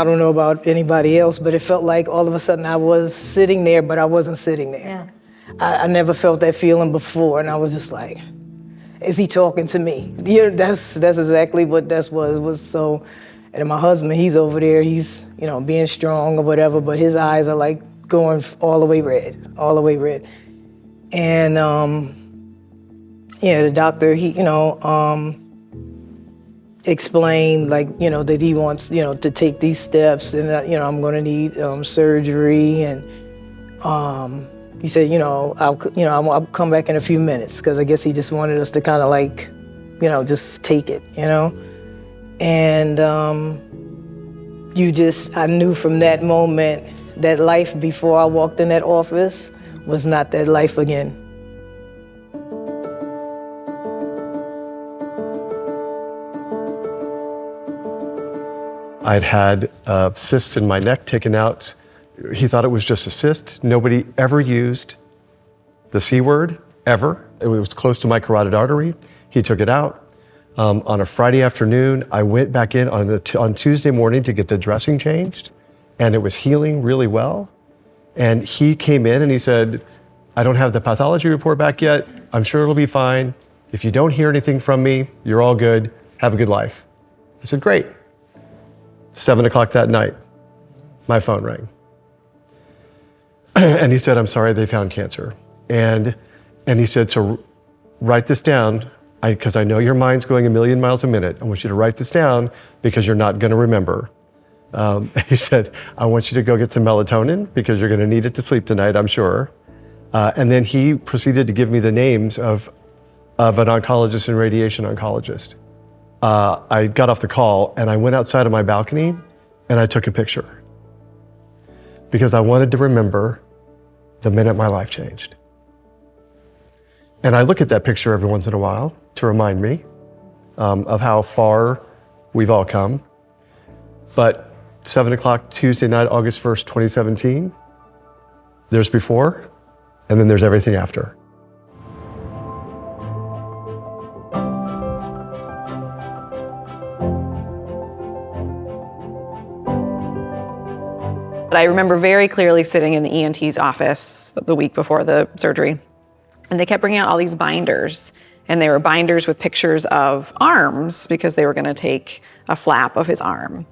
I don't know about anybody else, but it felt like all of a sudden I was sitting there, but I wasn't sitting there. Yeah. I never felt that feeling before, and I was just like, is he talking to me? Yeah, that's exactly what that was. It was so, and my husband, he's over there, he's, being strong or whatever, but his eyes are like going all the way red. And the doctor, he, explained that he wants, to take these steps and that, I'm gonna need surgery, and he said, I'll come back in a few minutes, because I guess he just wanted us to kind of just take it, And I knew from that moment that life before I walked in that office was not that life again. I'd had a cyst in my neck taken out. He thought it was just a cyst. Nobody ever used the C word, ever. It was close to my carotid artery. He took it out. On a Friday afternoon, I went back in on Tuesday morning to get the dressing changed, and it was healing really well. And he came in and he said, I don't have the pathology report back yet. I'm sure it'll be fine. If you don't hear anything from me, you're all good. Have a good life. I said, great. 7 o'clock that night, my phone rang. And he said, I'm sorry, they found cancer. And he said, so write this down, because I know your mind's going a million miles a minute. I want you to write this down because you're not gonna remember. He said, I want you to go get some melatonin because you're gonna need it to sleep tonight, I'm sure. And then he proceeded to give me the names of an oncologist and radiation oncologist. I got off the call and I went outside of my balcony and I took a picture because I wanted to remember the minute my life changed. And I look at that picture every once in a while to remind me of how far we've all come. But 7 o'clock Tuesday night, August 1st, 2017, there's before and then there's everything after. But I remember very clearly sitting in the ENT's office the week before the surgery, and they kept bringing out all these binders, and they were binders with pictures of arms because they were gonna take a flap of his arm,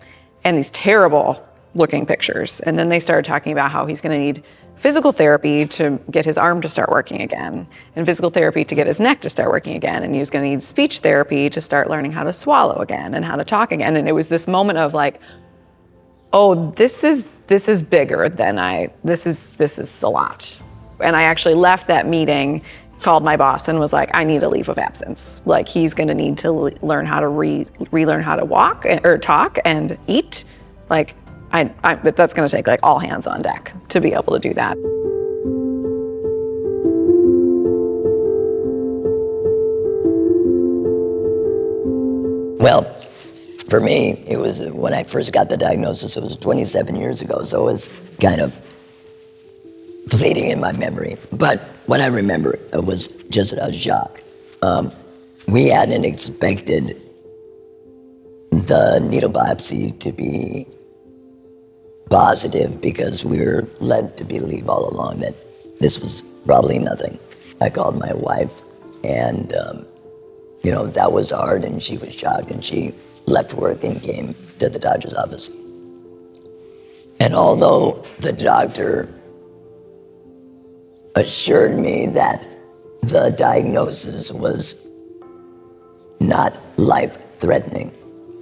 and these terrible looking pictures. And then they started talking about how he's gonna need physical therapy to get his arm to start working again, and physical therapy to get his neck to start working again, and he was gonna need speech therapy to start learning how to swallow again and how to talk again. And it was this moment of like, oh, this is bigger than this is a lot. And I actually left that meeting, called my boss and was like, I need a leave of absence. Like, he's gonna need to learn how to relearn how to walk or talk and eat. Like, but that's gonna take like all hands on deck to be able to do that. Well, for me, it was when I first got the diagnosis, it was 27 years ago, so it was kind of fleeting in my memory. But what I remember was just a shock. We hadn't expected the needle biopsy to be positive because we were led to believe all along that this was probably nothing. I called my wife and, that was hard, and she was shocked, and she left work and came to the doctor's office. And although the doctor assured me that the diagnosis was not life-threatening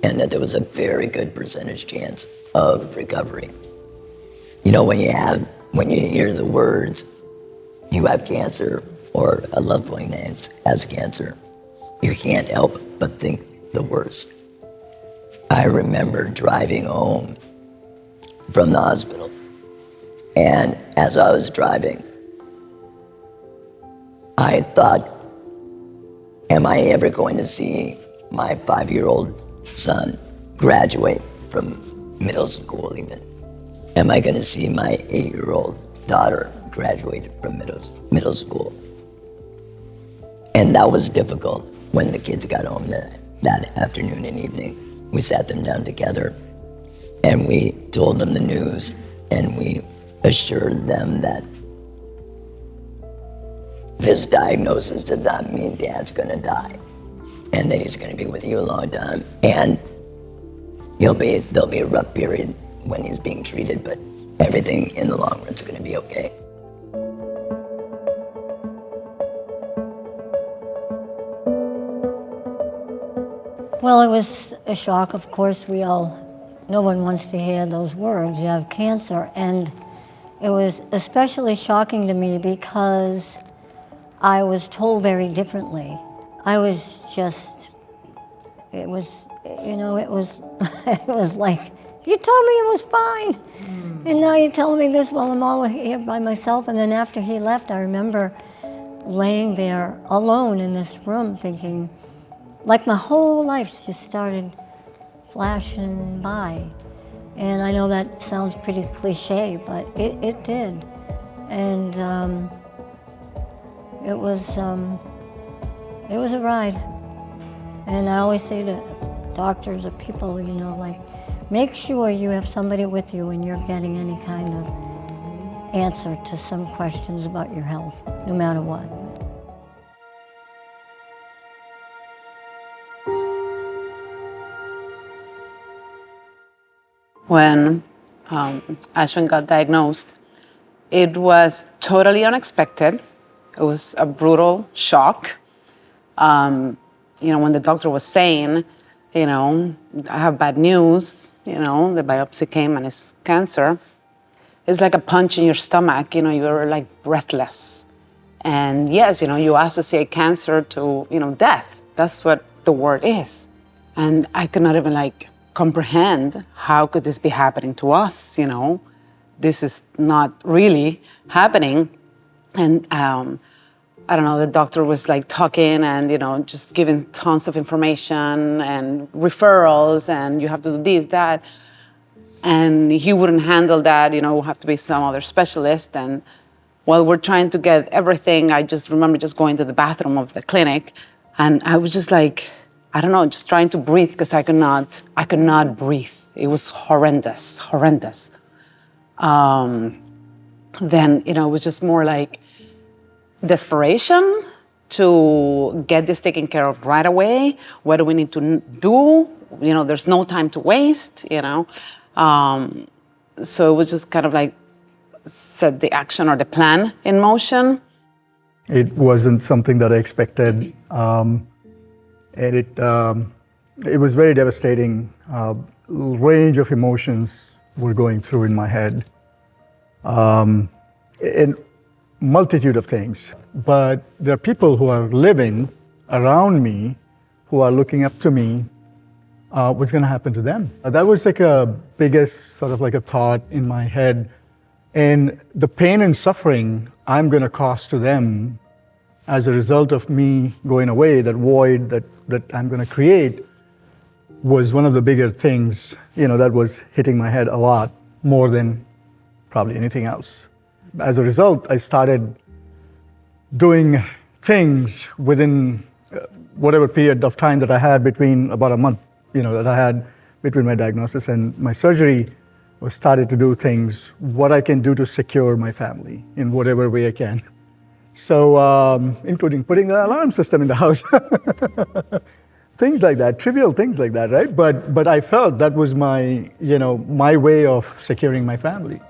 and that there was a very good percentage chance of recovery. When you hear the words, you have cancer, or a loved one has cancer, you can't help but think the worst. I remember driving home from the hospital, and as I was driving, I thought, am I ever going to see my 5-year-old son graduate from middle school even? Am I going to see my 8-year-old daughter graduate from middle school? And that was difficult when the kids got home that afternoon and evening. We sat them down together, And we told them the news, and we assured them that this diagnosis does not mean Dad's gonna die, and that he's gonna be with you a long time. And there'll be a rough period when he's being treated, but everything in the long run is gonna be okay. Well, it was a shock. Of course, no one wants to hear those words. You have cancer. And it was especially shocking to me because I was told very differently. I was just, it was it was like, you told me it was fine. And now you're telling me this while I'm all here by myself. And then after he left, I remember laying there alone in this room thinking, like my whole life just started flashing by. And I know that sounds pretty cliche, but it did. And it was a ride. And I always say to doctors or people, like, make sure you have somebody with you when you're getting any kind of answer to some questions about your health, no matter what. When Ashwin got diagnosed, it was totally unexpected. It was a brutal shock. When the doctor was saying, I have bad news, the biopsy came and it's cancer. It's like a punch in your stomach, you're like breathless. And yes, you associate cancer to, death. That's what the word is. And I could not even comprehend how could this be happening to us, This is not really happening. And I don't know, the doctor was talking and, just giving tons of information and referrals and you have to do this, that. And he wouldn't handle that, we'll have to be some other specialist. And while we're trying to get everything, I just remember just going to the bathroom of the clinic and I was just just trying to breathe because I could not breathe. It was horrendous. Then, it was just more like desperation to get this taken care of right away. What do we need to do? There's no time to waste, So it was just kind of set the action or the plan in motion. It wasn't something that I expected. And it was very devastating. Range of emotions were going through in my head. And multitude of things. But there are people who are living around me, who are looking up to me, what's gonna happen to them? That was a biggest sort of a thought in my head. And the pain and suffering I'm gonna cause to them as a result of me going away, that void that I'm gonna create, was one of the bigger things, that was hitting my head a lot, more than probably anything else. As a result, I started doing things within whatever period of time that I had between about a month, that I had between my diagnosis and my surgery, I started to do things, what I can do to secure my family in whatever way I can. So, including putting the alarm system in the house. Things like that, trivial things like that, right? But I felt that was my way of securing my family.